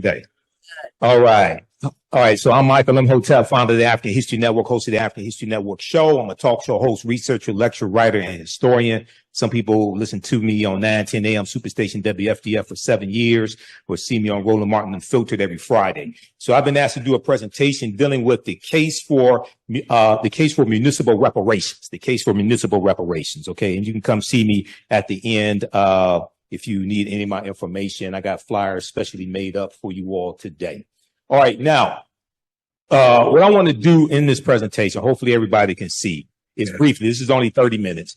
today? All right. All right. So I'm Michael Imhotep, founder of the African History Network, host of the African History Network show. I'm a talk show host, researcher, lecturer, writer, and historian. Some people listen to me on 9:10 a.m. Superstation WFDF for 7 years, or see me on Roland Martin Unfiltered every Friday. So I've been asked to do a presentation dealing with the case for municipal reparations, Okay. And you can come see me at the end. If you need any of my information, I got flyers specially made up for you all today. All right. Now, what I want to do in this presentation, hopefully everybody can see, is briefly, this is only 30 minutes.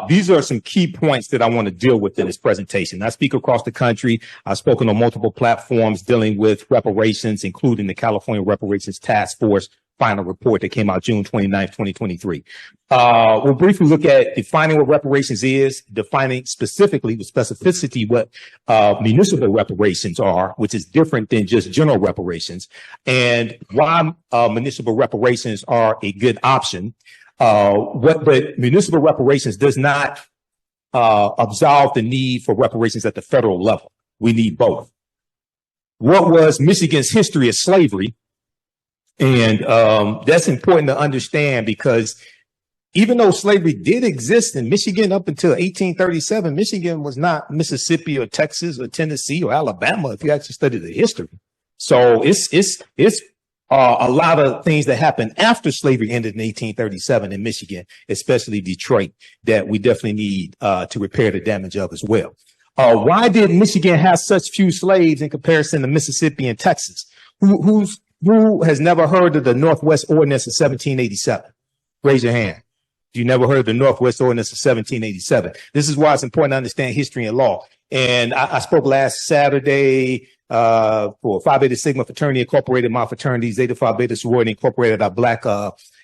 These are some key points that I want to deal with in this presentation. I speak across the country. I've spoken on multiple platforms dealing with reparations, including the California Reparations Task Force final report that came out June 29th, 2023. We'll briefly look at defining what reparations is, defining specifically with specificity what municipal reparations are, which is different than just general reparations, and why municipal reparations are a good option. But municipal reparations does not absolve the need for reparations at the federal level. We need both. What was Michigan's history of slavery? And that's important to understand, because even though slavery did exist in Michigan up until 1837, Michigan was not Mississippi or Texas or Tennessee or Alabama if you actually study the history. So it's a lot of things that happened after slavery ended in 1837 in Michigan, especially Detroit, that we definitely need to repair the damage of as well. Why did Michigan have such few slaves in comparison to Mississippi and Texas? Who has never heard of the Northwest Ordinance of 1787? Raise your hand. You never heard of the Northwest Ordinance of 1787. This is why it's important to understand history and law. And I spoke last Saturday for Phi Beta Sigma Fraternity Incorporated, my fraternity, Zeta Phi Beta Sorority Incorporated, our Black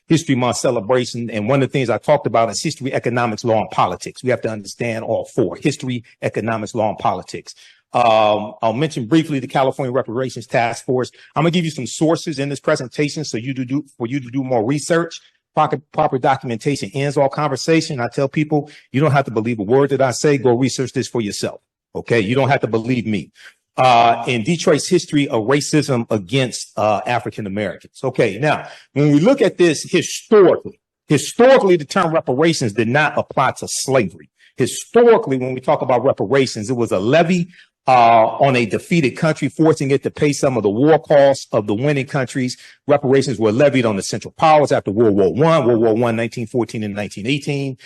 History Month celebration. And one of the things I talked about is history, economics, law, and politics. We have to understand all four: history, economics, law, and politics. I'll mention briefly the California Reparations Task Force. I'm gonna give you some sources in this presentation for you to do more research. Proper documentation ends all conversation. I tell people, you don't have to believe a word that I say. Go research this for yourself. Okay, you don't have to believe me. In Detroit's history of racism against African Americans. Okay, now when we look at this historically, the term reparations did not apply to slavery. Historically, when we talk about reparations, it was a levy on a defeated country, forcing it to pay some of the war costs of the winning countries. Reparations were levied on the Central Powers after World War I, 1914 and 1918,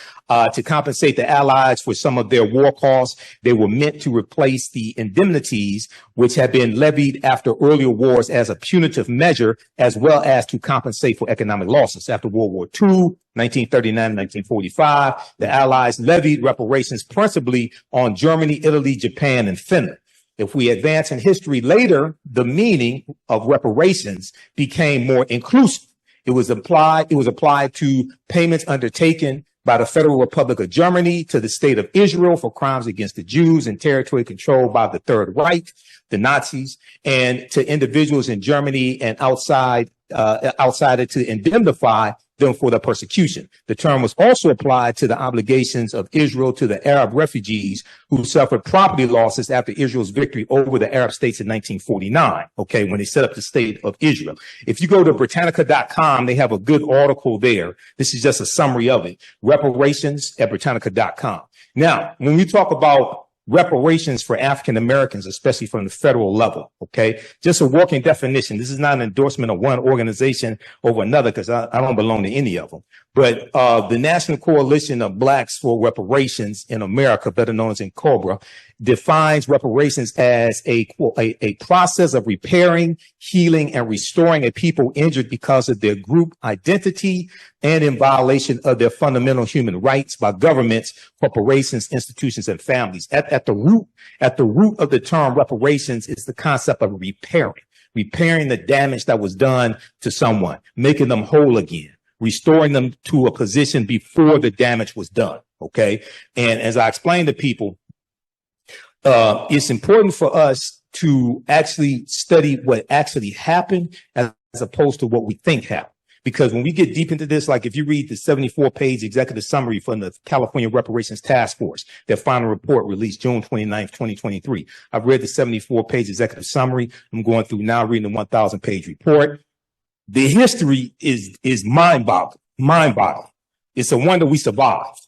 to compensate the Allies for some of their war costs. They were meant to replace the indemnities which had been levied after earlier wars as a punitive measure, as well as to compensate for economic losses. After World War II, 1939, 1945, the Allies levied reparations principally on Germany, Italy, Japan, and Finland. If we advance in history later, the meaning of reparations became more inclusive. It was applied to payments undertaken by the Federal Republic of Germany to the State of Israel for crimes against the Jews in territory controlled by the Third Reich, the Nazis, and to individuals in Germany and outside it to indemnify them for the persecution. The term was also applied to the obligations of Israel to the Arab refugees who suffered property losses after Israel's victory over the Arab states in 1949, okay, when they set up the state of Israel. If you go to Britannica.com, they have a good article there. This is just a summary of it. Reparations at Britannica.com. Now, when we talk about reparations for African Americans, especially from the federal level, okay? Just a working definition. This is not an endorsement of one organization over another, because I don't belong to any of them. But the National Coalition of Blacks for Reparations in America, better known as NCOBRA, defines reparations as a process of repairing, healing, and restoring a people injured because of their group identity and in violation of their fundamental human rights by governments, corporations, institutions, and families. At the root of the term reparations is the concept of repairing the damage that was done to someone, making them whole again, restoring them to a position before the damage was done. Okay. And as I explained to people, it's important for us to actually study what actually happened as opposed to what we think happened. because when we get deep into this, like if you read the 74-page executive summary from the California Reparations Task Force, their final report released June 29th, 2023. I've read the 74-page executive summary. I'm going through now reading the 1,000-page report. The history is mind-boggling. It's a wonder we survived.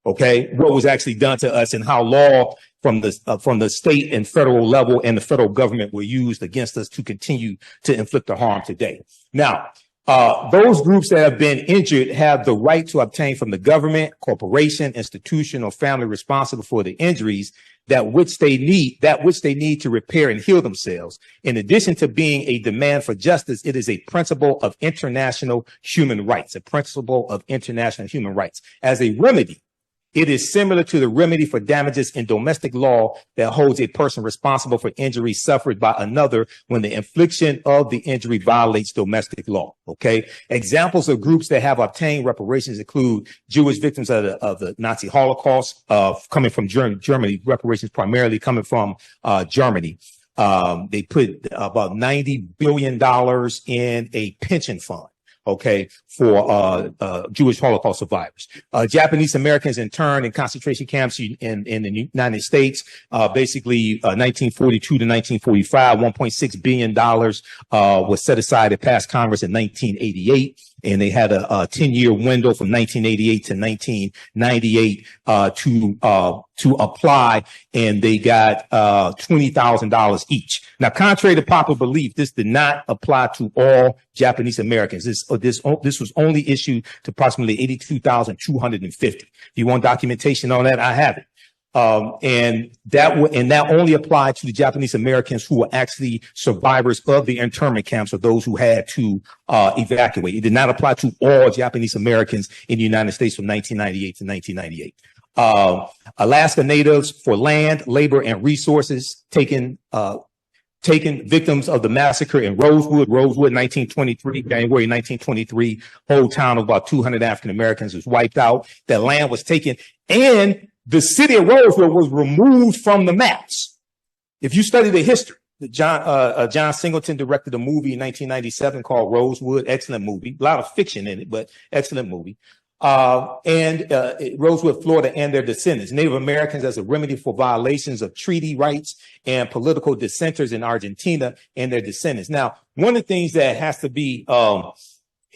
Okay, what was actually done to us and how law from the state and federal level and the federal government were used against us to continue to inflict the harm today. Now, those groups that have been injured have the right to obtain from the government, corporation, institution, or family responsible for the injuries that which they need to repair and heal themselves. In addition to being a demand for justice, it is a principle of international human rights, As a remedy, it is similar to the remedy for damages in domestic law that holds a person responsible for injuries suffered by another when the infliction of the injury violates domestic law. Okay. Examples of groups that have obtained reparations include Jewish victims of the Nazi Holocaust, coming from Germany, reparations primarily coming from Germany. They put about $90 billion in a pension fund. Okay, for Jewish Holocaust survivors. Japanese Americans interned in concentration camps in the United States, basically 1942 to 1945, $1.6 billion was set aside and passed Congress in 1988. And they had a 10-year window from 1988 to 1998 to apply, and they got $20,000 each. Now, contrary to popular belief, this did not apply to all Japanese Americans. This was only issued to approximately 82,250. If you want documentation on that, I have it. And that only applied to the Japanese Americans who were actually survivors of the internment camps, or those who had to evacuate. It did not apply to all Japanese Americans in the United States from 1998 to 1998. Alaska Natives for land, labor, and resources taken victims of the massacre in Rosewood, 1923, January 1923. Whole town of about 200 African Americans was wiped out. That land was taken, and the city of Rosewood was removed from the maps. If you study the history, John Singleton directed a movie in 1997 called Rosewood. Excellent movie. A lot of fiction in it, but excellent movie. Rosewood, Florida, and their descendants, Native Americans as a remedy for violations of treaty rights, and political dissenters in Argentina and their descendants. Now, one of the things that has to be, and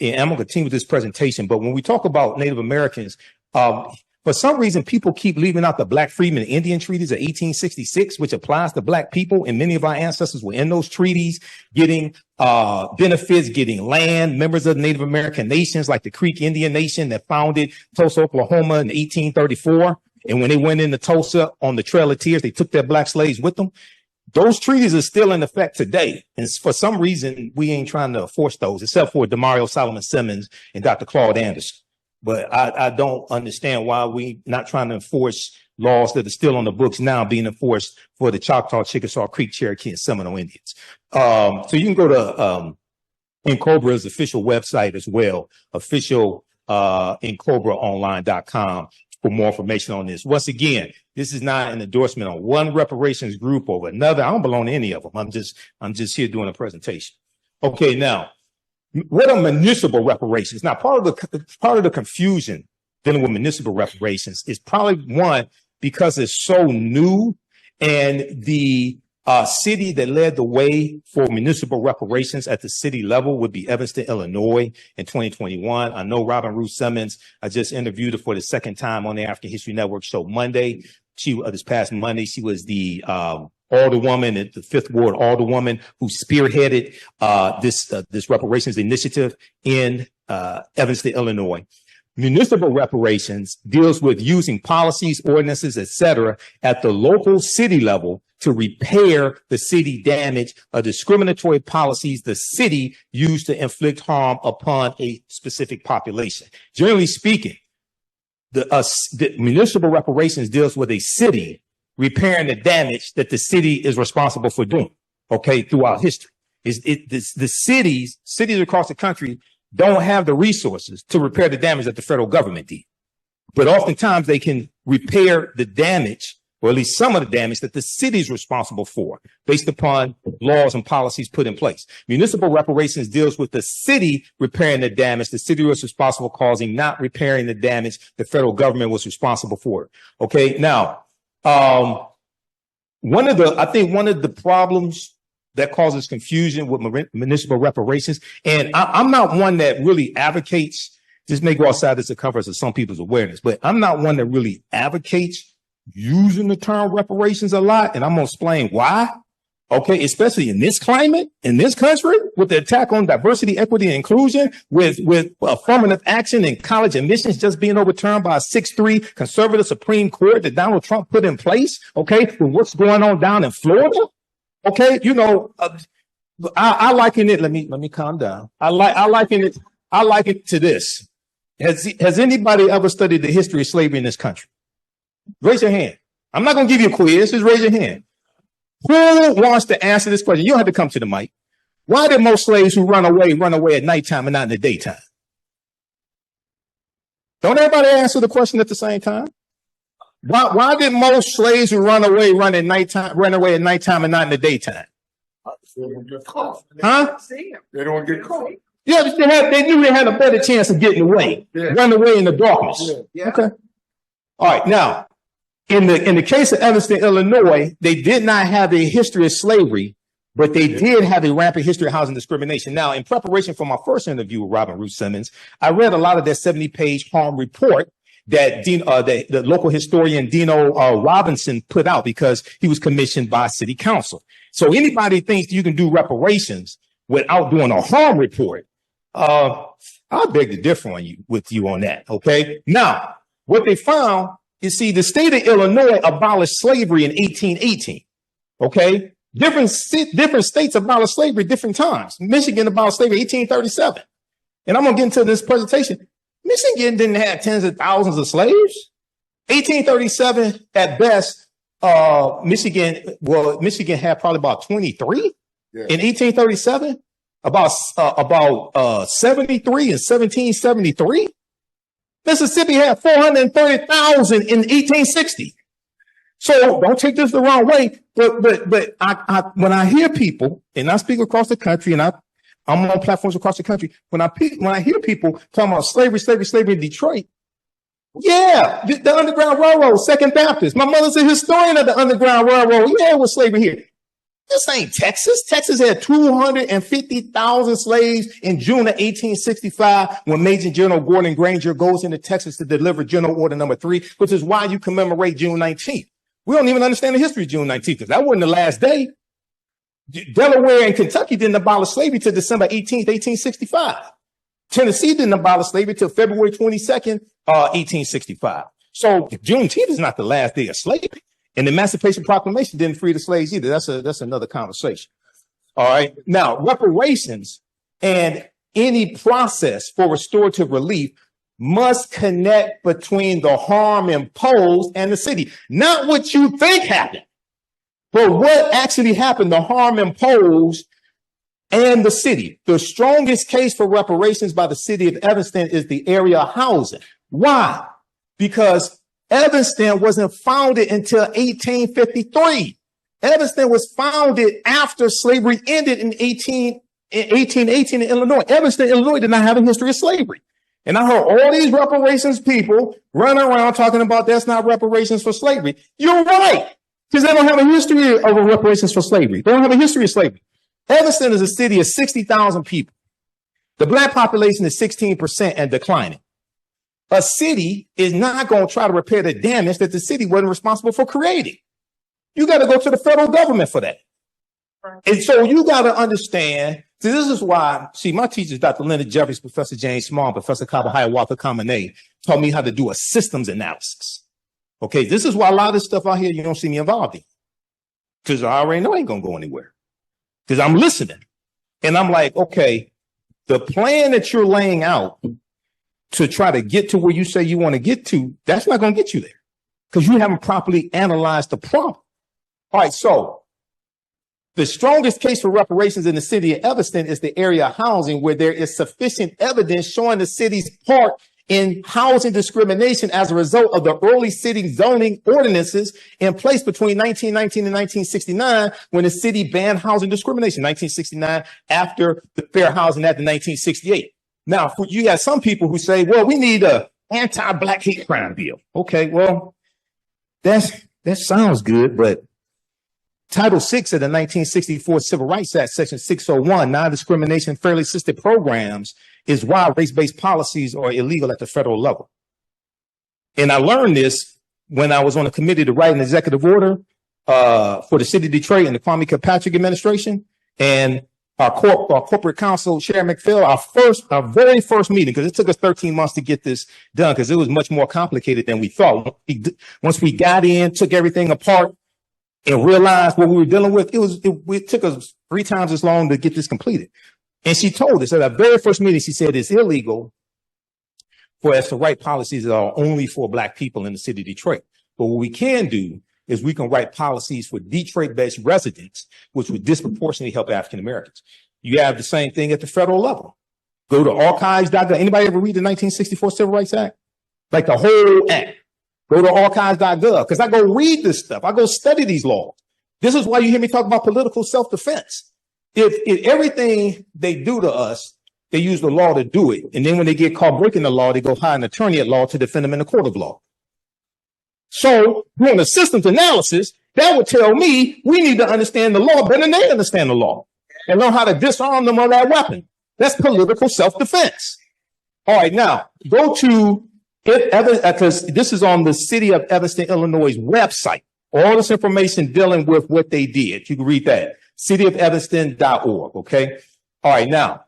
I'm going to continue with this presentation, but when we talk about Native Americans, for some reason, people keep leaving out the Black Freedmen and Indian treaties of 1866, which applies to Black people. And many of our ancestors were in those treaties, getting benefits, getting land, members of Native American nations like the Creek Indian Nation that founded Tulsa, Oklahoma in 1834. And when they went into Tulsa on the Trail of Tears, they took their Black slaves with them. Those treaties are still in effect today. And for some reason, we ain't trying to enforce those, except for Demario Solomon Simmons and Dr. Claude Anderson. But I don't understand why we not trying to enforce laws that are still on the books now being enforced for the Choctaw, Chickasaw, Creek, Cherokee, and Seminole Indians. So you can go to NCOBRA's official website as well, official NCOBRAonline.com for more information on this. Once again, this is not an endorsement on one reparations group or another. I don't belong to any of them. I'm just here doing a presentation. Okay, now, what are municipal reparations? Now, part of the confusion dealing with municipal reparations is probably one, because it's so new, and the city that led the way for municipal reparations at the city level would be Evanston, Illinois in 2021. I know Robin Ruth Simmons. I just interviewed her for the second time on the African History Network show Monday. This past Monday, she was the alderwoman at the Fifth Ward alderwoman who spearheaded this reparations initiative in Evanston, Illinois. Municipal reparations deals with using policies, ordinances, etc., at the local city level to repair the city damage of discriminatory policies the city used to inflict harm upon a specific population. Generally speaking, the municipal reparations deals with a city repairing the damage that the city is responsible for doing, okay, throughout history. The cities across the country don't have the resources to repair the damage that the federal government did. But oftentimes they can repair the damage, or at least some of the damage that the city is responsible for, based upon laws and policies put in place. Municipal reparations deals with the city repairing the damage the city was responsible for causing, not repairing the damage the federal government was responsible for. Okay, now, I think one of the problems that causes confusion with municipal reparations, and I'm not one that really advocates, this may go outside the covers of some people's awareness, but I'm not one that really advocates using the term reparations a lot, and I'm going to explain why. Okay, especially in this climate, in this country, with the attack on diversity, equity, and inclusion, with affirmative action and college admissions just being overturned by a 6-3 conservative Supreme Court that Donald Trump put in place. Okay, with what's going on down in Florida. Okay, you know, I liken it. Let me calm down. I liken it to this. Has anybody ever studied the history of slavery in this country? Raise your hand. I'm not going to give you a quiz. Just raise your hand. Who wants to answer this question? You don't have to come to the mic. Why did most slaves who run away at nighttime and not in the daytime? Don't everybody answer the question at the same time? Why did most slaves who run away at nighttime and not in the daytime? They don't get caught. Huh? They don't get caught. Yeah, but they knew they had a better chance of getting away. Yeah. Run away in the darkness. Yeah. Okay. All right. Now, in the case of Evanston, Illinois, they did not have a history of slavery, but they did have a rampant history of housing discrimination. Now, in preparation for my first interview with Robin Ruth Simmons, I read a lot of their 70-page harm report that the local historian Dino Robinson put out because he was commissioned by city council. So anybody thinks you can do reparations without doing a harm report, I beg to differ with you on that. Okay. Now, what they found, you see, the state of Illinois abolished slavery in 1818. Okay. Different states abolished slavery different times. Michigan abolished slavery in 1837. And I'm going to get into this presentation. Michigan didn't have tens of thousands of slaves. 1837 at best, Michigan had probably about 23. Yeah. In 1837, about 73 in 1773. Mississippi had 430,000 in 1860. So don't take this the wrong way, but I when I hear people, and I speak across the country, and I'm on platforms across the country, when I hear people talking about slavery in Detroit, yeah, the Underground Railroad, Second Baptist. My mother's a historian of the Underground Railroad. Yeah, it was slavery here. This ain't Texas. Texas had 250,000 slaves in June of 1865 when Major General Gordon Granger goes into Texas to deliver General Order Number 3, which is why you commemorate June 19th. We don't even understand the history of June 19th because that wasn't the last day. Delaware and Kentucky didn't abolish slavery till December 18th, 1865. Tennessee didn't abolish slavery till February 22nd, 1865. So Juneteenth is not the last day of slavery. And the Emancipation Proclamation didn't free the slaves either. That's another conversation. All right. Now, reparations and any process for restorative relief must connect between the harm imposed and the city. Not what you think happened, but what actually happened, the harm imposed and the city. The strongest case for reparations by the city of Evanston is the area housing. Why? Because Evanston wasn't founded until 1853. Evanston was founded after slavery ended in 1818 in Illinois. Evanston, Illinois did not have a history of slavery. And I heard all these reparations people running around talking about that's not reparations for slavery. You're right, because they don't have a history of reparations for slavery. They don't have a history of slavery. Evanston is a city of 60,000 people. The black population is 16% and declining. A city is not going to try to repair the damage that the city wasn't responsible for creating. You got to go to the federal government for that. Right. And so you got to understand, so this is why, see, my teachers, Dr. Leonard Jeffries, Professor James Small, Professor Kaba Hiawatha Kamene, taught me how to do a systems analysis. Okay, this is why a lot of this stuff out here you don't see me involved in. Because I already know I ain't going to go anywhere. Because I'm listening. And I'm like, okay, the plan that you're laying out to try to get to where you say you want to get to, that's not going to get you there because you haven't properly analyzed the problem. All right, so the strongest case for reparations in the city of Evanston is the area housing where there is sufficient evidence showing the city's part in housing discrimination as a result of the early city zoning ordinances in place between 1919 and 1969, when the city banned housing discrimination. 1969, after the Fair Housing Act of 1968. Now, you got some people who say, well, we need a anti-black hate crime bill. Okay, well, that sounds good, but Title VI of the 1964 Civil Rights Act, Section 601, non-discrimination, fairly assisted programs, is why race-based policies are illegal at the federal level. And I learned this when I was on a committee to write an executive order for the city of Detroit and the Kwame Kilpatrick administration. And our corporate counsel, Sharon McPhail, our very first meeting, because it took us 13 months to get this done, because it was much more complicated than we thought. Once we got in, took everything apart, and realized what we were dealing with, it took us 3 times as long to get this completed. And she told us at our very first meeting, she said it's illegal for us to write policies that are only for Black people in the city of Detroit. But what we can do is we can write policies for Detroit-based residents, which would disproportionately help African Americans. You have the same thing at the federal level. Go to archives.gov. Anybody ever read the 1964 Civil Rights Act? Like the whole act. Go to archives.gov, because I go read this stuff. I go study these laws. This is why you hear me talk about political self-defense. If everything they do to us, they use the law to do it. And then when they get caught breaking the law, they go hire an attorney at law to defend them in the court of law. So doing a systems analysis, that would tell me we need to understand the law better than they understand the law and learn how to disarm them of that weapon. That's political self-defense. All right, now go to because this is on the city of Evanston, Illinois' website. All this information dealing with what they did. You can read that. cityofevanston.org. Okay. All right. Now,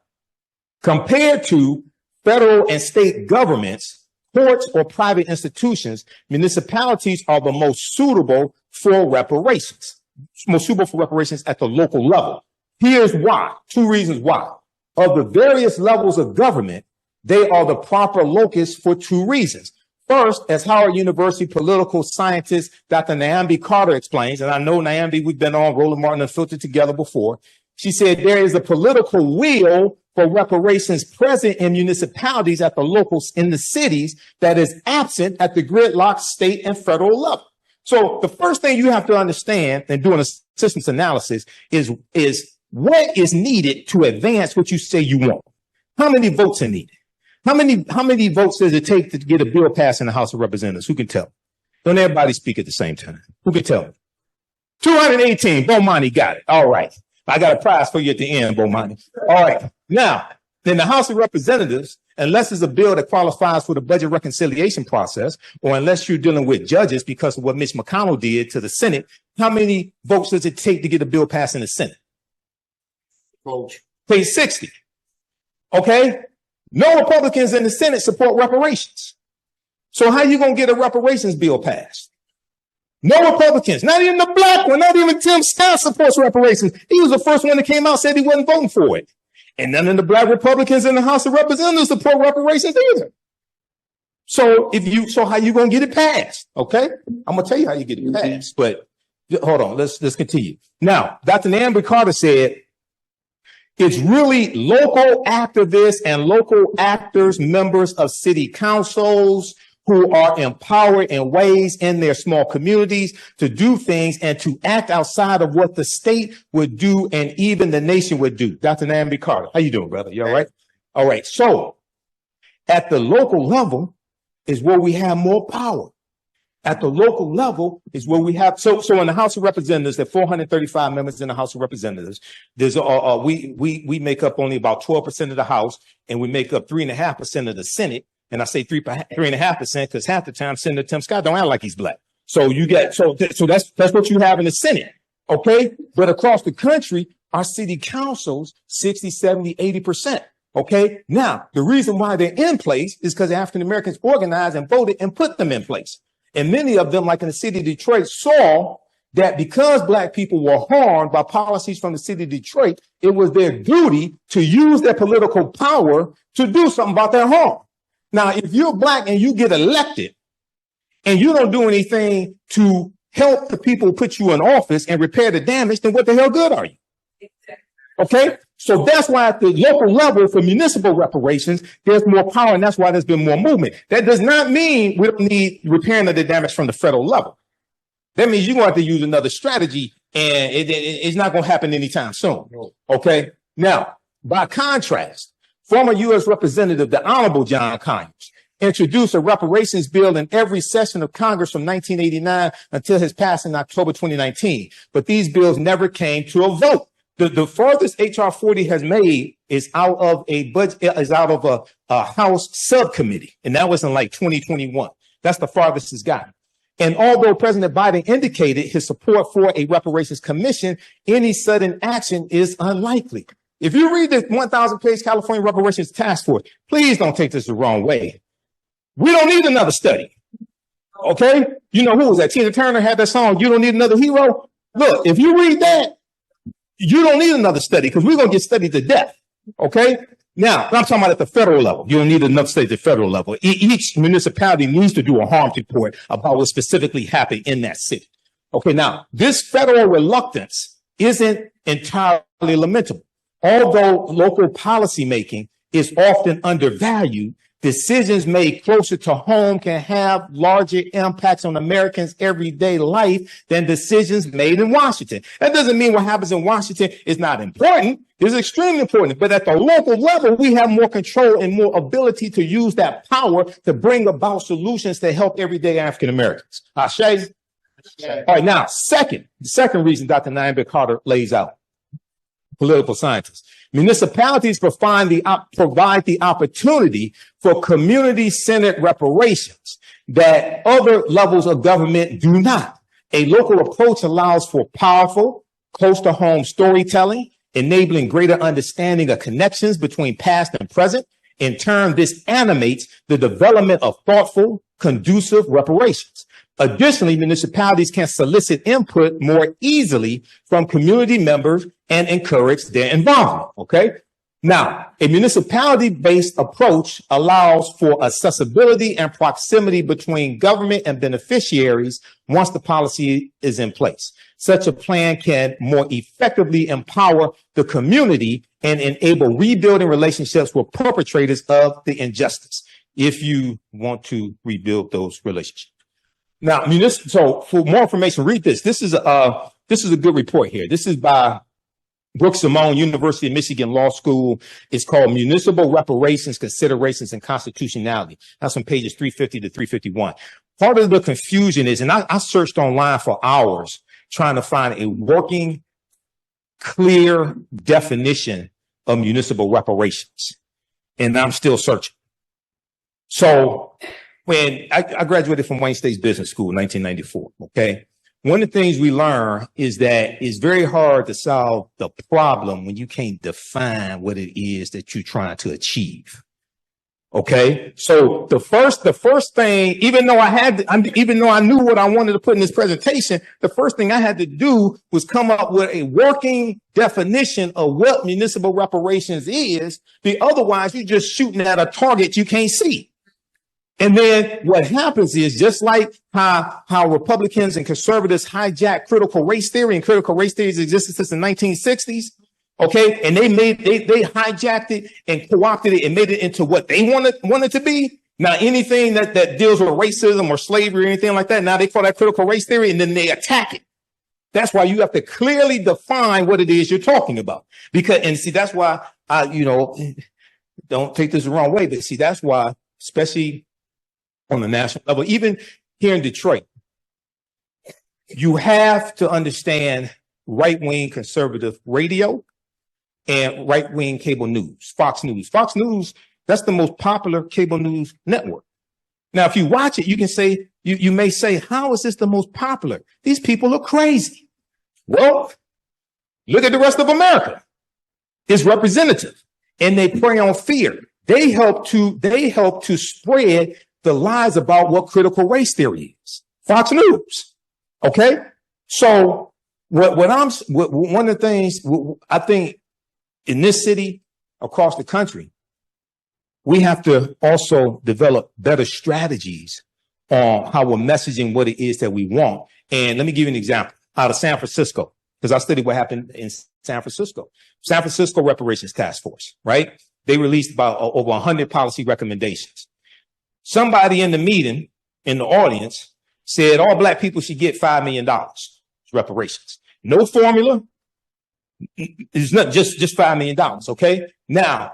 compared to federal and state governments, courts, or private institutions, municipalities are the most suitable for reparations. Most suitable for reparations at the local level. Here's why. 2 reasons why. Of the various levels of government, they are the proper locus for 2 reasons. First, as Howard University political scientist Dr. Nyambi Carter explains, and I know Nyambi, we've been on Roland Martin and Filtered together before. She said there is a political will for reparations present in municipalities at the locals in the cities that is absent at the gridlock state and federal level. So the first thing you have to understand in doing a systems analysis is what is needed to advance what you say you want. How many votes are needed? How many votes does it take to get a bill passed in the House of Representatives? Who can tell? Don't everybody speak at the same time. Who can tell? 218. Bomani got it. All right. I got a prize for you at the end, Bomani. All right. Now, in the House of Representatives, unless it's a bill that qualifies for the budget reconciliation process, or unless you're dealing with judges because of what Mitch McConnell did to the Senate, how many votes does it take to get a bill passed in the Senate? Votes. Page 60. Okay. No Republicans in the Senate support reparations. So how you going to get a reparations bill passed? No Republicans, not even the black one, not even Tim Scott supports reparations. He was the first one that came out and said he wasn't voting for it. And none of the black Republicans in the House of Representatives support reparations either. So how you going to get it passed? Okay. I'm going to tell you how you get it passed, but hold on. Let's continue. Now, Dr. Nyambi Carter said, it's really local activists and local actors, members of city councils who are empowered in ways in their small communities to do things and to act outside of what the state would do and even the nation would do. Dr. Nyambi Carter, how you doing, brother? You all right? All right. So at the local level is where we have more power. At the local level is where we have, so in the House of Representatives, there are 435 members in the House of Representatives. There's we make up only about 12% of the House, and we make up 3.5% of the Senate. And I say 3.5% because half the time Senator Tim Scott don't act like he's black. So you get so that's what you have in the Senate. Okay, but across the country, our city councils 60, 70, 80%. Okay, now the reason why they're in place is because African Americans organized and voted and put them in place. And many of them, like in the city of Detroit, saw that because black people were harmed by policies from the city of Detroit, it was their duty to use their political power to do something about their harm. Now, if you're black and you get elected and you don't do anything to help the people who put you in office and repair the damage, then what the hell good are you? Okay, so that's why at the local level for municipal reparations, there's more power, and that's why there's been more movement. That does not mean we don't need repairing of the damage from the federal level. That means you're going to have to use another strategy, and it's not going to happen anytime soon. Okay, now, by contrast, former U.S. Representative, the Honorable John Conyers, introduced a reparations bill in every session of Congress from 1989 until his passing in October 2019. But these bills never came to a vote. The farthest HR 40 has made is out of a budget, is out of a House subcommittee. And that was in like 2021. That's the farthest it's gotten. And although President Biden indicated his support for a reparations commission, any sudden action is unlikely. If you read the 1,000-page California Reparations Task Force, please don't take this the wrong way. We don't need another study. Okay? You know, who was that? Tina Turner had that song, "You Don't Need Another Hero." Look, if you read that, you don't need another study because we're going to get studied to death. Okay? Now, I'm talking about at the federal level. You don't need enough study at the federal level. Each municipality needs to do a harms report about what specifically happened in that city. Okay, now, this federal reluctance isn't entirely lamentable. Although local policymaking is often undervalued, decisions made closer to home can have larger impacts on Americans' everyday life than decisions made in Washington. That doesn't mean what happens in Washington is not important. It's extremely important. But at the local level, we have more control and more ability to use that power to bring about solutions to help everyday African Americans. Ashay? All right, now, the second reason Dr. Nyambia Carter lays out, political scientists. Municipalities provide the opportunity for community-centered reparations that other levels of government do not. A local approach allows for powerful, close-to-home storytelling, enabling greater understanding of connections between past and present. In turn, this animates the development of thoughtful, conducive reparations. Additionally, municipalities can solicit input more easily from community members and encourage their involvement. Okay. Now, a municipality-based approach allows for accessibility and proximity between government and beneficiaries once the policy is in place. Such a plan can more effectively empower the community and enable rebuilding relationships with perpetrators of the injustice, if you want to rebuild those relationships. Now, so for more information, read this. This is a good report here. This is by Brooks Simone, University of Michigan Law School. It's called Municipal Reparations, Considerations, and Constitutionality. That's on pages 350 to 351. Part of the confusion is, and I searched online for hours trying to find a working, clear definition of municipal reparations. And I'm still searching. So when I graduated from Wayne State's Business School in 1994, okay? One of the things we learn is that it's very hard to solve the problem when you can't define what it is that you're trying to achieve. Okay, so the first thing, even though I knew what I wanted to put in this presentation, the first thing I had to do was come up with a working definition of what municipal reparations is. Otherwise, you're just shooting at a target you can't see. And then what happens is, just like how Republicans and conservatives hijack critical race theory, and critical race theory has existed since the 1960s. Okay. And they hijacked it and co-opted it and made it into what they wanted to be. Now, anything that deals with racism or slavery or anything like that, now they call that critical race theory, and then they attack it. That's why you have to clearly define what it is you're talking about. And see, that's why don't take this the wrong way, but see, that's why, especially on the national level, even here in Detroit, you have to understand right-wing conservative radio and right-wing cable news, Fox News. Fox News, that's the most popular cable news network. Now, if you watch it, you can say, you may say, how is this the most popular? These people are crazy. Well, look at the rest of America. It's representative, and they prey on fear. They help to spread the lies about what critical race theory is. Fox News. Okay. So one of the things I think in this city, across the country, we have to also develop better strategies on how we're messaging what it is that we want. And let me give you an example out of San Francisco, because I studied what happened in San Francisco. San Francisco Reparations Task Force, right? They released about over 100 policy recommendations. Somebody in the meeting, in the audience, said all black people should get $5 million reparations. No formula. It's not just $5 million. Okay. Now,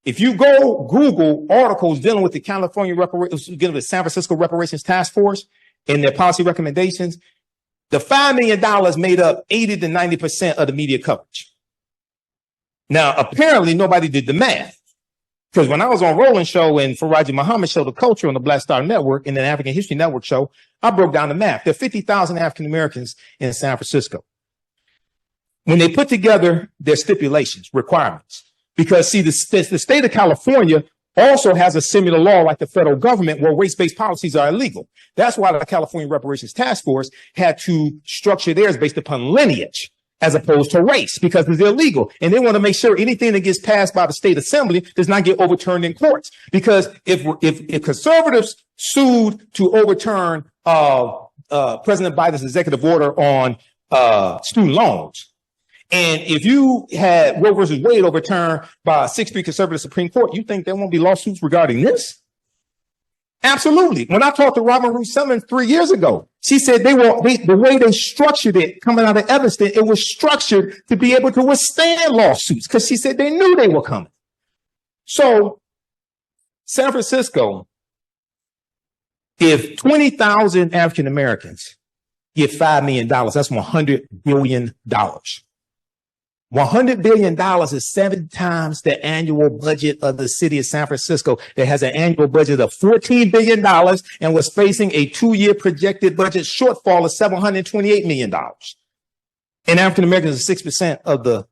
if you go Google articles dealing with the California Reparations, dealing with San Francisco Reparations Task Force and their policy recommendations, the $5 million made up 80 to 90% of the media coverage. Now, apparently nobody did the math, because when I was on Roland Show and Faraji Muhammad Show, The Culture on the Black Star Network and then African History Network show, I broke down the math. There are 50,000 African Americans in San Francisco. When they put together their stipulations, requirements, because see, the state of California also has a similar law like the federal government where race-based policies are illegal. That's why the California Reparations Task Force had to structure theirs based upon lineage as opposed to race, because it's illegal. And they want to make sure anything that gets passed by the state assembly does not get overturned in courts. Because if conservatives sued to overturn President Biden's executive order on student loans, and if you had Roe versus Wade overturned by a 6-3 conservative Supreme Court, you think there won't be lawsuits regarding this? Absolutely. When I talked to Robin Ruth Simmons 3 years ago, she said the way they structured it coming out of Evanston, it was structured to be able to withstand lawsuits, because she said they knew they were coming. So San Francisco, if 20,000 African Americans get $5 million, that's $100 billion. $100 billion is 7 times the annual budget of the city of San Francisco that has an annual budget of $14 billion and was facing a 2-year projected budget shortfall of $728 million. And African Americans are 6% of the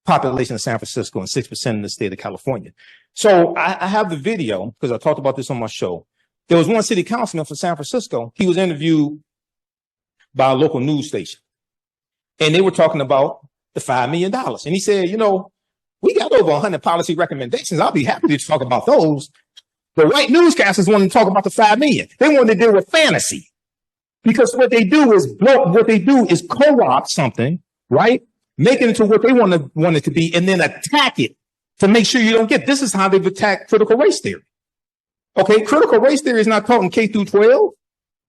population of San Francisco and 6% in the state of California. So I have the video because I talked about this on my show. There was one city councilman from San Francisco. He was interviewed by a local news station, and they were talking about the $5 million. And he said, you know, we got over 100 policy recommendations. I'll be happy to talk about those. The white newscasters want to talk about the $5 million. They want to deal with fantasy, because what they do is co-opt something, right? Make it into what they want it to be, and then attack it to make sure you don't get. This is how they've attacked critical race theory. Okay, critical race theory is not taught in K through 12,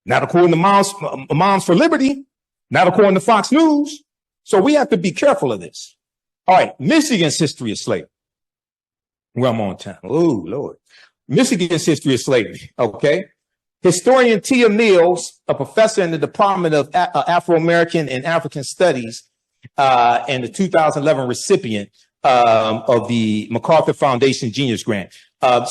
not according to Moms for Liberty, not according to Fox News. So we have to be careful of this. All right, Michigan's history of slavery. Well, I'm on time. Oh, Lord. Michigan's history of slavery, okay? Historian Tia Mills, a professor in the Department of Afro-American and African Studies, and the 2011 recipient of the MacArthur Foundation Genius Grant.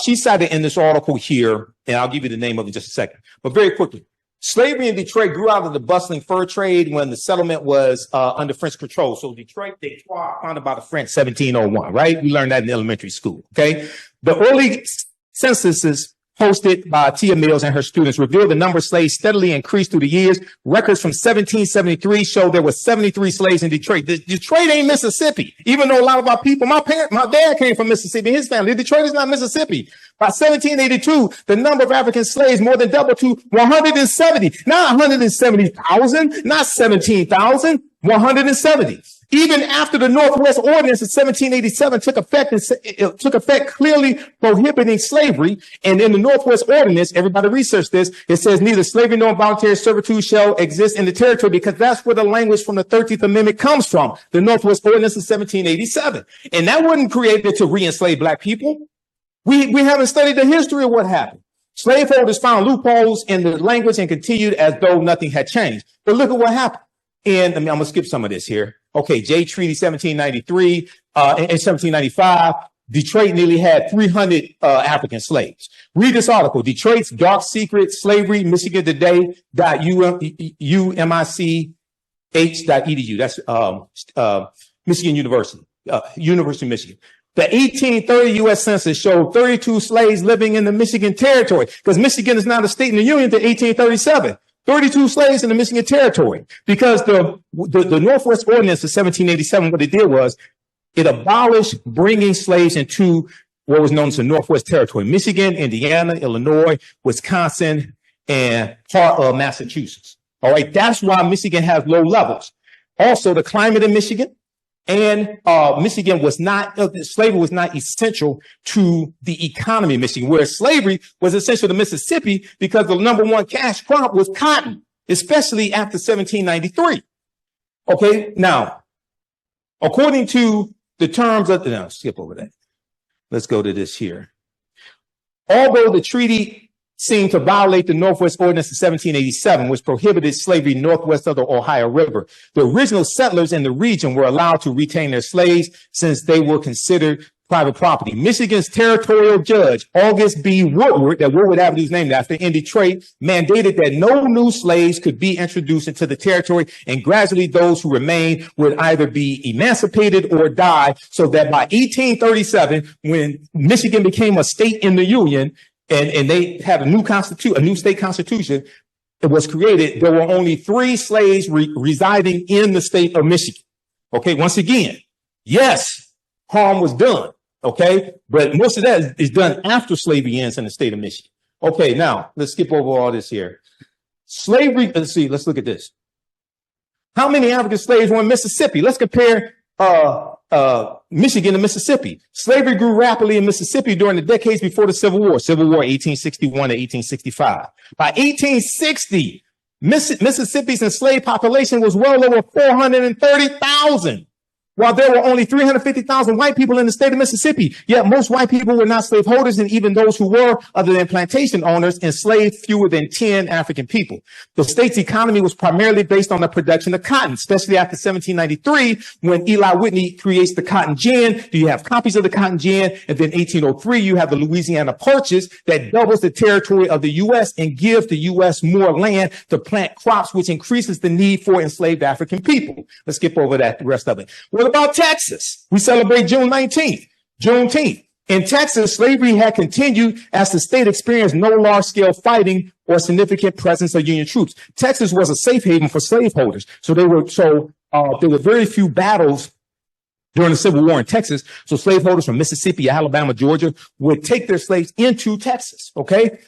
She cited in this article here, and I'll give you the name of it in just a second, but very quickly. Slavery in Detroit grew out of the bustling fur trade when the settlement was under French control. So Detroit, founded by the French, 1701, right? We learned that in elementary school, okay? The early censuses hosted by Tia Mills and her students revealed the number of slaves steadily increased through the years. Records from 1773 show there were 73 slaves in Detroit. Detroit ain't Mississippi, even though a lot of our people, my dad came from Mississippi, his family. Detroit is not Mississippi. By 1782, the number of African slaves more than doubled to 170, not 170,000, not 17,000, 170. Even after the Northwest Ordinance of 1787 took effect clearly prohibiting slavery. And in the Northwest Ordinance, everybody research this, it says neither slavery nor involuntary servitude shall exist in the territory, because that's where the language from the 13th Amendment comes from, the Northwest Ordinance of 1787. And that wasn't created to re-enslave black people. We haven't studied the history of what happened. Slaveholders found loopholes in the language and continued as though nothing had changed. But look at what happened. And I'm going to skip some of this here. Okay, Jay Treaty 1793, in 1795, Detroit nearly had 300 African slaves. Read this article, Detroit's Dark Secret Slavery, Michigan Today, UMICH.edu. That's Michigan University, University of Michigan. The 1830 U.S. Census showed 32 slaves living in the Michigan Territory, because Michigan is not a state in the Union until 1837. 32 slaves in the Michigan Territory, because the Northwest Ordinance of 1787, what it did was it abolished bringing slaves into what was known as the Northwest Territory, Michigan, Indiana, Illinois, Wisconsin, and part of Massachusetts. All right. That's why Michigan has low levels. Also, the climate in Michigan And Michigan was not, slavery was not essential to the economy of Michigan, whereas slavery was essential to Mississippi because the number one cash crop was cotton, especially after 1793. Okay, now, according to the terms of, no, skip over that. Let's go to this here. Although the treaty seemed to violate the Northwest Ordinance of 1787, which prohibited slavery northwest of the Ohio River, the original settlers in the region were allowed to retain their slaves since they were considered private property. Michigan's territorial judge, August B. Woodward, that Woodward Avenue is named after, in Detroit, mandated that no new slaves could be introduced into the territory, and gradually those who remained would either be emancipated or die, so that by 1837, when Michigan became a state in the Union, and they had a new state constitution, it was created, there were only 3 slaves residing in the state of Michigan. Okay, once again, yes, harm was done. Okay, but most of that is done after slavery ends in the state of Michigan. Okay, now let's skip over all this here. Slavery, let's look at this. How many African slaves were in Mississippi? Let's compare Michigan to Mississippi. Slavery grew rapidly in Mississippi during the decades before the Civil War. Civil War 1861 to 1865. By 1860, Mississippi's enslaved population was well over 430,000. While there were only 350,000 white people in the state of Mississippi, yet most white people were not slaveholders, and even those who were, other than plantation owners, enslaved fewer than 10 African people. The state's economy was primarily based on the production of cotton, especially after 1793, when Eli Whitney creates the cotton gin. You have copies of the cotton gin, and then 1803, you have the Louisiana Purchase that doubles the territory of the U.S. and gives the U.S. more land to plant crops, which increases the need for enslaved African people. Let's skip over that, the rest of it. What about Texas? We celebrate June 19th, Juneteenth. In Texas, slavery had continued as the state experienced no large-scale fighting or significant presence of Union troops. Texas was a safe haven for slaveholders, so there were very few battles during the Civil War in Texas. So slaveholders from Mississippi, Alabama, Georgia would take their slaves into Texas. Okay,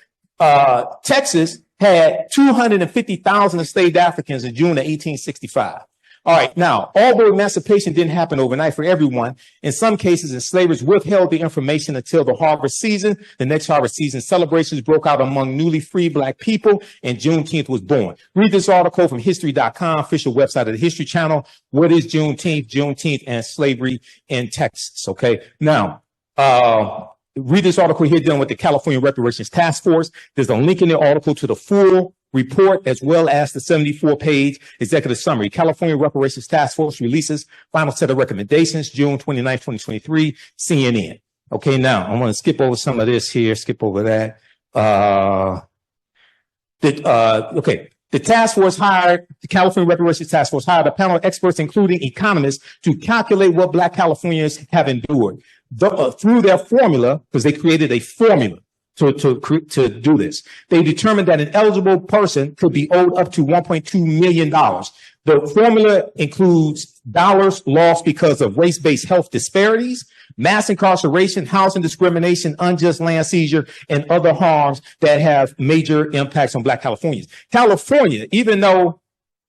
Texas had 250,000 enslaved Africans in June of 1865. All right. Now, although emancipation didn't happen overnight for everyone, in some cases, enslavers withheld the information until the harvest season. The next harvest season celebrations broke out among newly free Black people, and Juneteenth was born. Read this article from history.com, official website of the History Channel. What is Juneteenth? Juneteenth and slavery in Texas. Okay. Now, read this article here dealing with the California Reparations Task Force. There's a link in the article to the full report, as well as the 74-page executive summary. California Reparations Task Force releases final set of recommendations, June 29, 2023, CNN. Okay, now I'm going to skip over some of this here, skip over that. The task force the California Reparations Task Force hired a panel of experts, including economists, to calculate what Black Californians have endured. Through their formula, because they created a formula to do this. They determined that an eligible person could be owed up to $1.2 million. The formula includes dollars lost because of race-based health disparities, mass incarceration, housing discrimination, unjust land seizure, and other harms that have major impacts on Black Californians. California, even though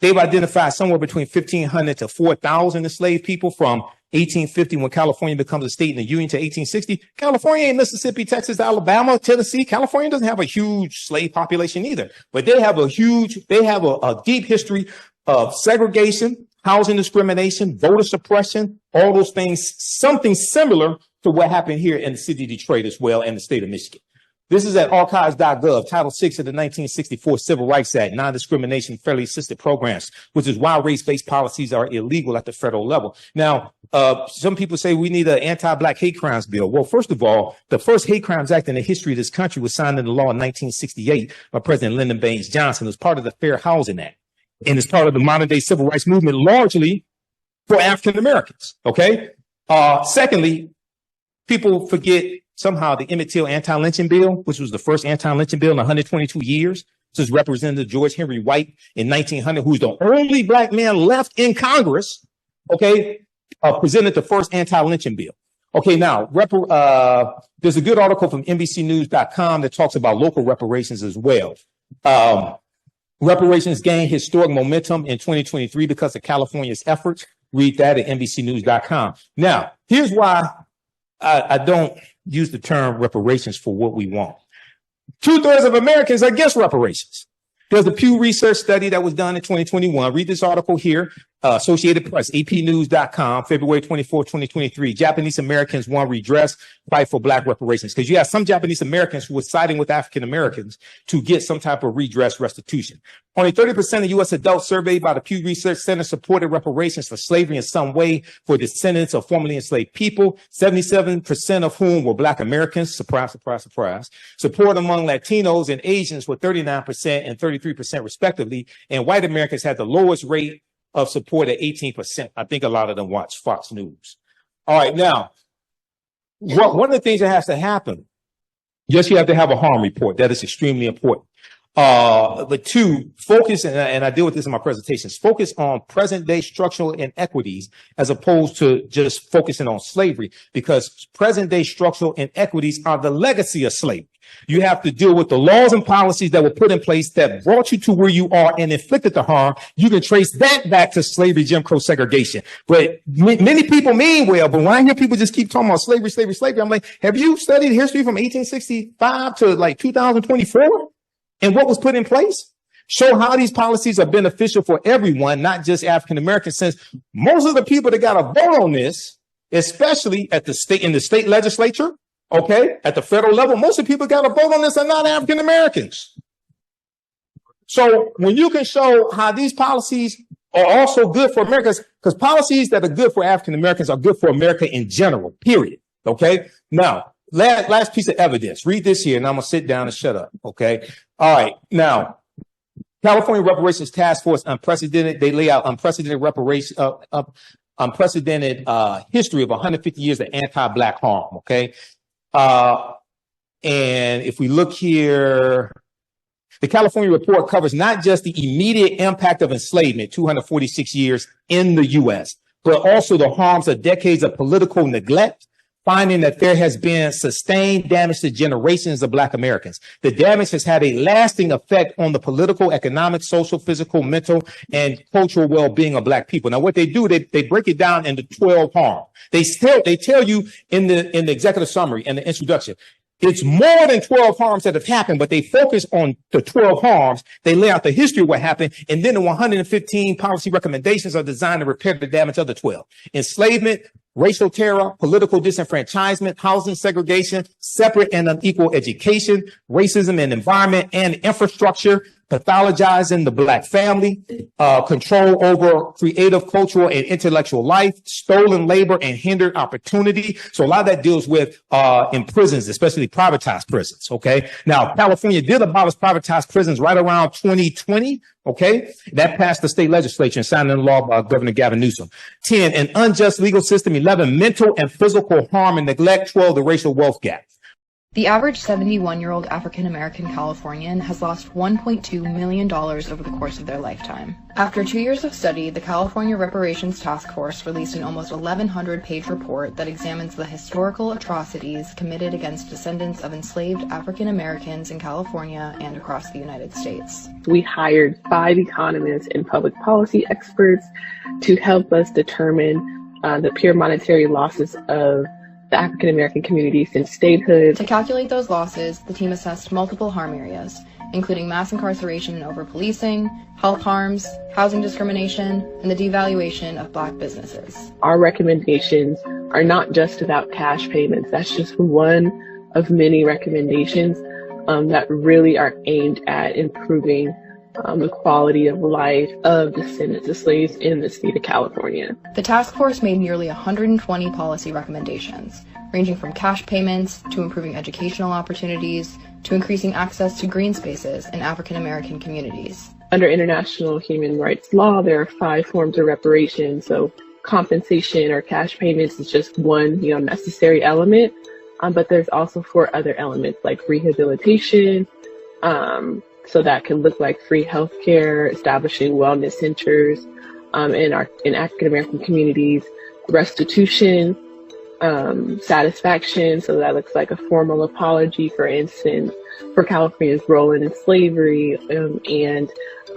they've identified somewhere between 1,500 to 4,000 enslaved people from 1850, when California becomes a state in the Union, to 1860. California ain't Mississippi, Texas, Alabama, Tennessee. California doesn't have a huge slave population either, but they have a deep history of segregation, housing discrimination, voter suppression, all those things, something similar to what happened here in the city of Detroit as well, and the state of Michigan. This is at archives.gov, Title VI of the 1964 Civil Rights Act, non-discrimination, fairly assisted programs, which is why race-based policies are illegal at the federal level. Now, some people say we need an anti-Black hate crimes bill. Well, first of all, the first hate crimes act in the history of this country was signed into law in 1968 by President Lyndon Baines Johnson. It was part of the Fair Housing Act, and it's part of the modern day civil rights movement, largely for African Americans. Okay. Secondly, people forget somehow the Emmett Till anti-lynching bill, which was the first anti-lynching bill in 122 years. This is Representative George Henry White in 1900, who's the only Black man left in Congress. Okay. Presented the first anti-lynching bill. Okay, now, there's a good article from NBCnews.com that talks about local reparations as well. Reparations gained historic momentum in 2023 because of California's efforts Read that at NBCnews.com. Now, here's why I don't use the term reparations for what we want. 2/3 of Americans are against reparations. There's a Pew Research study that was done in 2021. Read this article here, Associated Press, apnews.com, February 24, 2023. Japanese Americans want redress, fight for Black reparations. Because you have some Japanese Americans who were siding with African Americans to get some type of redress restitution. Only 30% of U.S. adults surveyed by the Pew Research Center supported reparations for slavery in some way for descendants of formerly enslaved people, 77% of whom were Black Americans. Surprise, surprise, surprise. Support among Latinos and Asians were 39% and 33% respectively, and white Americans had the lowest rate of support at 18%. I think a lot of them watch Fox News. All right, now, one of the things that has to happen, yes, you have to have a harm report. That is extremely important. But two, focus, and I deal with this in my presentations, focus on present day structural inequities as opposed to just focusing on slavery, because present day structural inequities are the legacy of slavery. You have to deal with the laws and policies that were put in place that brought you to where you are and inflicted the harm. You can trace that back to slavery, Jim Crow, segregation. But many people mean well, but when I hear people just keep talking about slavery, slavery, slavery, I'm like, have you studied history from 1865 to like 2024? And what was put in place? Show how these policies are beneficial for everyone, not just African Americans, since most of the people that got a vote on this, especially at the state, in the state legislature, okay, at the federal level, most of the people got a vote on this are not African Americans. So when you can show how these policies are also good for Americans, because policies that are good for African Americans are good for America in general, period. Okay. Now, last piece of evidence. Read this here, and I'm gonna sit down and shut up. Okay. All right. Now, California Reparations Task Force, unprecedented. They lay out unprecedented unprecedented history of 150 years of anti-Black harm. Okay. And if we look here, the California report covers not just the immediate impact of enslavement, 246 years in the U.S., but also the harms of decades of political neglect, finding that there has been sustained damage to generations of Black Americans. The damage has had a lasting effect on the political, economic, social, physical, mental, and cultural well-being of Black people. Now, what they do, they break it down into 12 harms. They tell you in the executive summary and the introduction, it's more than 12 harms that have happened, but they focus on the 12 harms. They lay out the history of what happened, and then the 115 policy recommendations are designed to repair the damage of the 12. Enslavement, racial terror, political disenfranchisement, housing segregation, separate and unequal education, racism and environment and infrastructure, pathologizing the Black family, control over creative, cultural, and intellectual life, stolen labor and hindered opportunity. So a lot of that deals with in prisons, especially privatized prisons. Okay. Now, California did abolish privatized prisons right around 2020. Okay. That passed the state legislature and signed into law by Governor Gavin Newsom. 10, an unjust legal system. 11, mental and physical harm and neglect. 12, the racial wealth gap. The average 71-year-old African-American Californian has lost $1.2 million over the course of their lifetime. After 2 years of study, the California Reparations Task Force released an almost 1,100-page report that examines the historical atrocities committed against descendants of enslaved African-Americans in California and across the United States. We hired 5 economists and public policy experts to help us determine the pure monetary losses of the African-American community since statehood. To calculate those losses, the team assessed multiple harm areas, including mass incarceration and over-policing, health harms, housing discrimination, and the devaluation of Black businesses. Our recommendations are not just about cash payments. That's just one of many recommendations that really are aimed at improving the quality of life of descendants of slaves in the state of California. The task force made nearly 120 policy recommendations, ranging from cash payments to improving educational opportunities to increasing access to green spaces in African American communities. Under international human rights law, there are 5 forms of reparation. So compensation or cash payments is just one, necessary element. But there's also 4 other elements like rehabilitation, so that can look like free healthcare, establishing wellness centers in African American communities, restitution, satisfaction. So that looks like a formal apology, for instance, for California's role in slavery and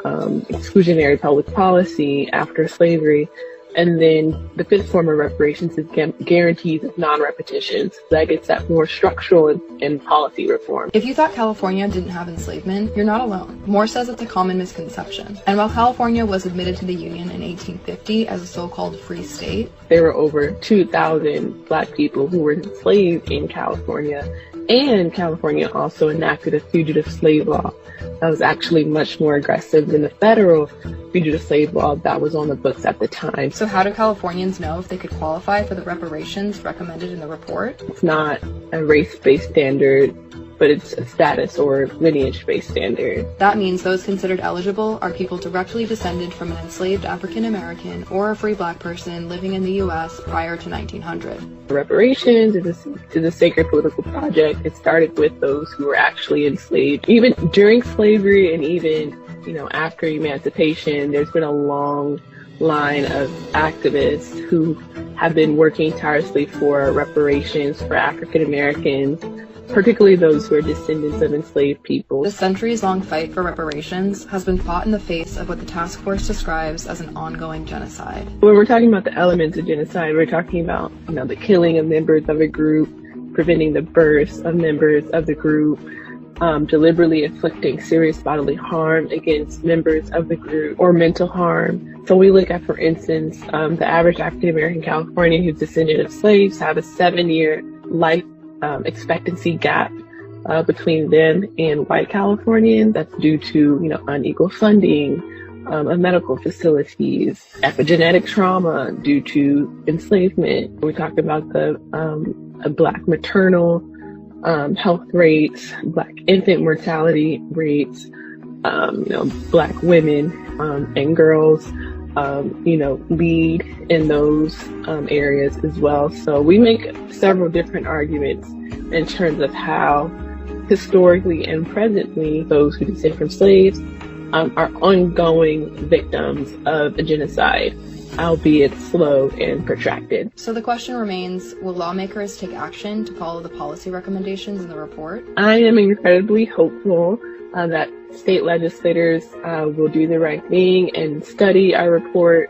exclusionary public policy after slavery. And then the fifth form of reparations is guarantees of non-repetition. So that gets at more structural and policy reform. If you thought California didn't have enslavement, you're not alone. Moore says it's a common misconception. And while California was admitted to the Union in 1850 as a so-called free state, there were over 2,000 Black people who were enslaved in California. And California also enacted a fugitive slave law that was actually much more aggressive than the federal fugitive slave law that was on the books at the time. So how do Californians know if they could qualify for the reparations recommended in the report? It's not a race-based standard, but it's a status or lineage-based standard. That means those considered eligible are people directly descended from an enslaved African American or a free Black person living in the U.S. prior to 1900. Reparations is a sacred political project. It started with those who were actually enslaved. Even during slavery and even, after emancipation, there's been a long line of activists who have been working tirelessly for reparations for African Americans, particularly those who are descendants of enslaved people. The centuries-long fight for reparations has been fought in the face of what the task force describes as an ongoing genocide. When we're talking about the elements of genocide, we're talking about, the killing of members of a group, preventing the birth of members of the group, deliberately inflicting serious bodily harm against members of the group, or mental harm. So we look at, for instance, the average African-American Californian who's descendant of slaves have a 7-year life expectancy gap between them and white Californians. That's due to, unequal funding of medical facilities, epigenetic trauma due to enslavement. We talk about the Black maternal health rates, Black infant mortality rates, Black women and girls lead in those areas as well. So we make several different arguments in terms of how historically and presently those who descend from slaves are ongoing victims of a genocide, albeit slow and protracted. So the question remains, will lawmakers take action to follow the policy recommendations in the report? I am incredibly hopeful that state legislators will do the right thing and study our report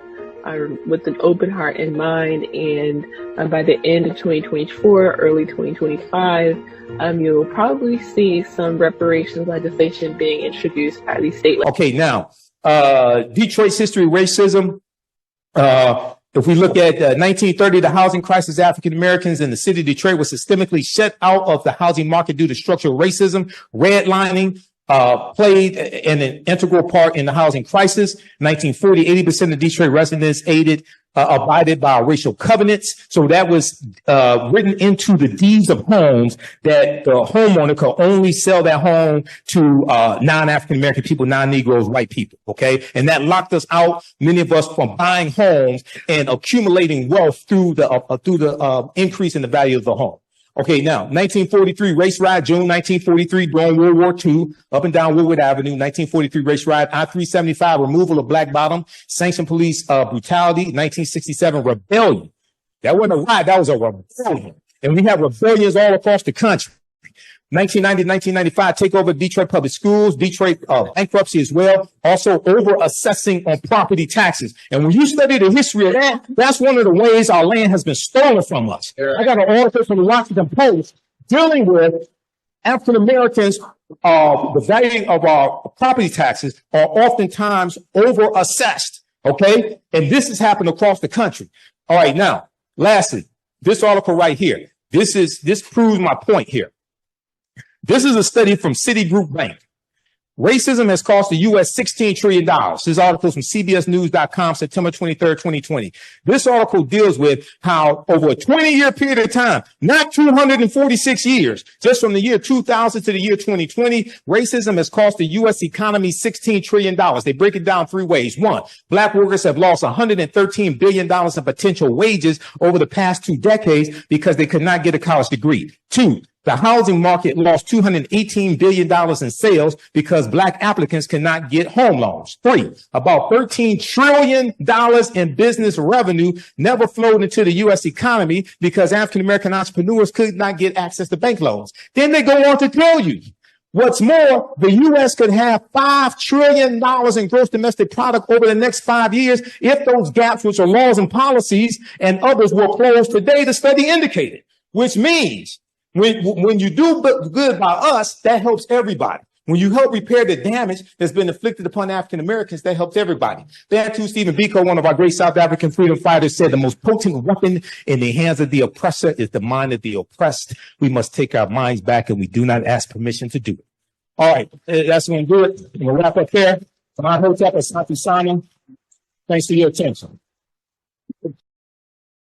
with an open heart and mind, and by the end of 2024, early 2025, you'll probably see some reparations legislation being introduced by these state legislators. Okay, now, Detroit's history of racism. If we look at 1930, the housing crisis, African Americans in the city of Detroit was systemically shut out of the housing market due to structural racism. Redlining played an integral part in the housing crisis. 1940, 80% of Detroit residents abided by racial covenants. So that was written into the deeds of homes that the homeowner could only sell their home to non-African American people, non-Negroes, white people. Okay. And that locked us out, many of us, from buying homes and accumulating wealth through the increase in the value of the home. Okay, now, 1943 race riot, June 1943, during World War II, up and down Woodward Avenue, 1943 race riot, I-375, removal of Black Bottom, sanctioned police brutality, 1967 rebellion. That wasn't a riot, that was a rebellion. And we have rebellions all across the country. 1990, 1995, takeover of Detroit public schools, Detroit bankruptcy as well, also over-assessing on property taxes. And when you study the history of that, that's one of the ways our land has been stolen from us. I got an article from the Washington Post dealing with African Americans. The value of our property taxes are oftentimes over-assessed, okay? And this has happened across the country. All right, now, lastly, this article right here, this proves my point here. This is a study from Citigroup Bank. Racism has cost the U.S. $16 trillion. This article is from CBSNews.com, September 23rd, 2020. This article deals with how over a 20-year period of time, not 246 years, just from the year 2000 to the year 2020, racism has cost the U.S. economy $16 trillion. They break it down three ways. One, Black workers have lost $113 billion in potential wages over the past 2 decades because they could not get a college degree. Two, the housing market lost $218 billion in sales because Black applicants cannot get home loans. Three, about $13 trillion in business revenue never flowed into the U.S. economy because African-American entrepreneurs could not get access to bank loans. Then they go on to tell you What's more, the U.S. could have $5 trillion in gross domestic product over the next 5 years if those gaps, which are laws and policies and others, were closed today, the study indicated, which means when you do good by us, that helps everybody. When you help repair the damage that's been inflicted upon African Americans, that helps everybody. There too, Stephen Biko, one of our great South African freedom fighters, said the most potent weapon in the hands of the oppressor is the mind of the oppressed. We must take our minds back, and we do not ask permission to do it. All right, that's going to do it. I'm going to wrap up there. From Imhotep and Santi Simon, thanks for your attention.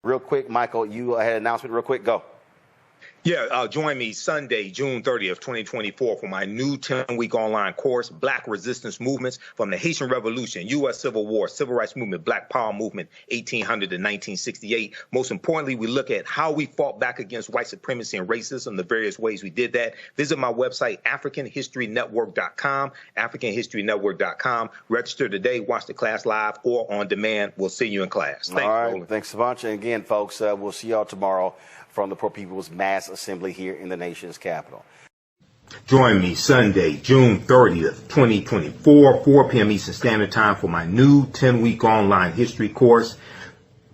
Real quick, Michael, you had an announcement real quick. Go. Yeah, join me Sunday, June 30th, 2024 for my new 10-week online course, Black Resistance Movements from the Haitian Revolution, U.S. Civil War, Civil Rights Movement, Black Power Movement, 1800 to 1968. Most importantly, we look at how we fought back against white supremacy and racism, the various ways we did that. Visit my website, AfricanHistoryNetwork.com, AfricanHistoryNetwork.com. Register today, watch the class live or on demand. We'll see you in class. Thanks, all right, Roland. thanks a bunch. And again, folks, we'll see y'all tomorrow from the Poor People's Mass Assembly here in the nation's capital. Join me Sunday, June 30th, 2024, 4 p.m. Eastern Standard Time for my new 10-week online history course,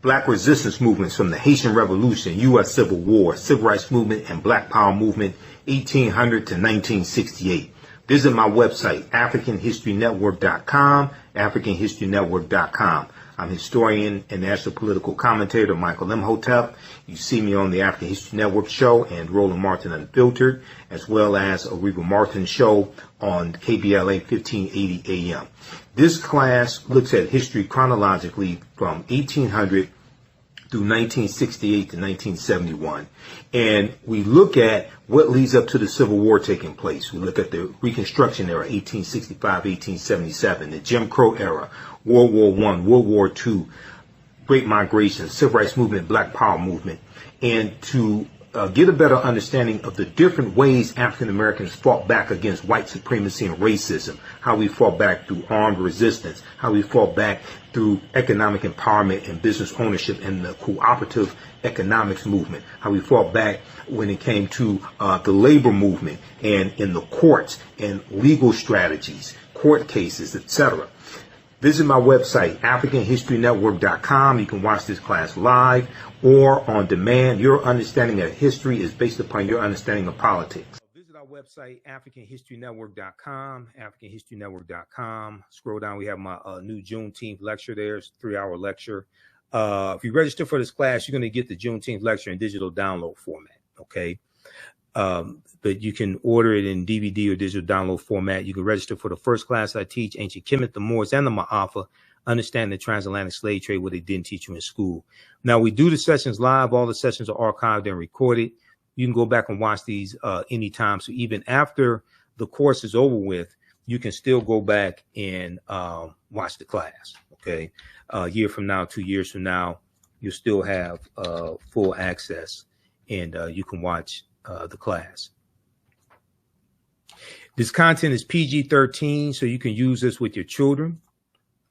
Black Resistance Movements from the Haitian Revolution, U.S. Civil War, Civil Rights Movement, and Black Power Movement, 1800 to 1968. Visit my website, AfricanHistoryNetwork.com, AfricanHistoryNetwork.com. I'm historian and national political commentator Michael Imhotep. You see me on the African History Network show and Roland Martin Unfiltered, as well as a Reba Martin show on KBLA 1580 AM. This class looks at history chronologically from 1800 through 1968 to 1971. And we look at what leads up to the Civil War taking place. We look at the Reconstruction era, 1865, 1877, the Jim Crow era, World War I, World War II, Great Migration, Civil Rights Movement, Black Power Movement, and to get a better understanding of the different ways African Americans fought back against white supremacy and racism, how we fought back through armed resistance, how we fought back through economic empowerment and business ownership and the cooperative economics movement, how we fought back when it came to the labor movement and in the courts and legal strategies, court cases, etc. Visit my website, AfricanHistoryNetwork.com. You can watch this class live or on demand. Your understanding of history is based upon your understanding of politics. Visit our website, AfricanHistoryNetwork.com, AfricanHistoryNetwork.com. Scroll down. We have my new Juneteenth lecture there. It's a 3-hour lecture. If you register for this class, you're going to get the Juneteenth lecture in digital download format, okay? But you can order it in DVD or digital download format. You can register for the first class I teach, Ancient Kemet, the Moors, and the Ma'afa, Understand the Transatlantic Slave Trade, what they didn't teach you in school. Now, we do the sessions live. All the sessions are archived and recorded. You can go back and watch these anytime. So even after the course is over with, you can still go back and watch the class, okay? A year from now, 2 years from now, you'll still have full access, and you can watch the class. This content is PG-13, so you can use this with your children.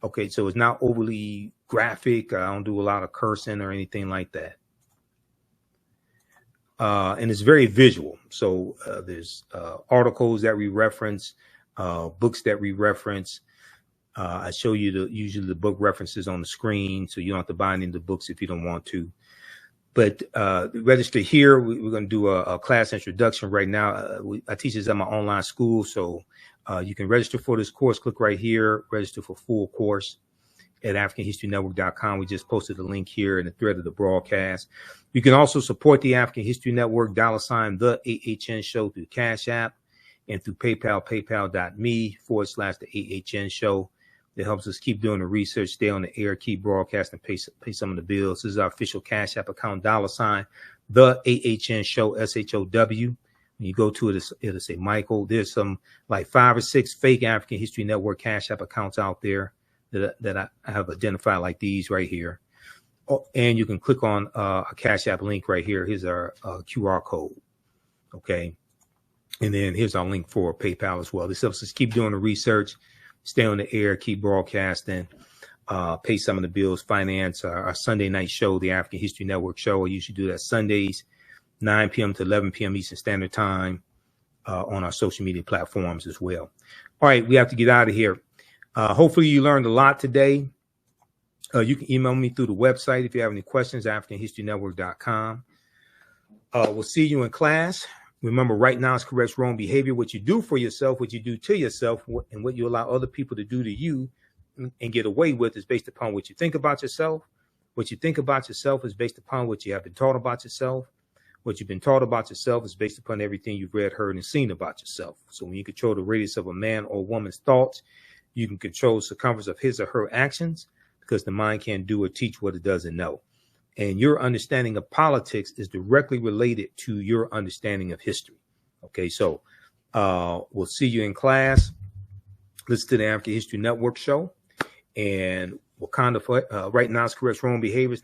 Okay, so it's not overly graphic. I don't do a lot of cursing or anything like that. And it's very visual. So there's articles that we reference, books that we reference. I show you usually the book references on the screen, so you don't have to buy any of the books if you don't want to. But register here. We're going to do a class introduction right now. I teach this at my online school, so you can register for this course. Click right here, register for full course at AfricanHistoryNetwork.com. We just posted a link here in the thread of the broadcast. You can also support the African History Network, $ the AHN show through Cash App and through PayPal, paypal.me/the AHN show. That helps us keep doing the research, stay on the air, keep broadcasting, pay some of the bills. This is our official Cash App account, $ the AHN show, SHOW. When you go to it, it'll say Michael. There's some like 5 or 6 fake African History Network Cash App accounts out there that I have identified, like these right here. Oh, and you can click on a Cash App link right here. Here's our QR code. Okay. And then here's our link for PayPal as well. This helps us keep doing the research, stay on the air, keep broadcasting, pay some of the bills, finance our Sunday night show, the African History Network show. I usually do that Sundays, 9 p.m. to 11 p.m. Eastern Standard Time. on our social media platforms as well. All right, we have to get out of here. Hopefully you learned a lot today. You can email me through the website if you have any questions, AfricanHistoryNetwork.com. We'll see you in class. Remember, right now is correct wrong behavior. What you do for yourself, what you do to yourself, and what you allow other people to do to you and get away with is based upon what you think about yourself. What you think about yourself is based upon what you have been taught about yourself. What you've been taught about yourself is based upon everything you've read, heard, and seen about yourself. So when you control the radius of a man or woman's thoughts, you can control the circumference of his or her actions, because the mind can't do or teach what it doesn't know. And your understanding of politics is directly related to your understanding of history. Okay, so we'll see you in class. Listen to the African History Network show. And we'll kind of, right now, it's correct wrong behaviors.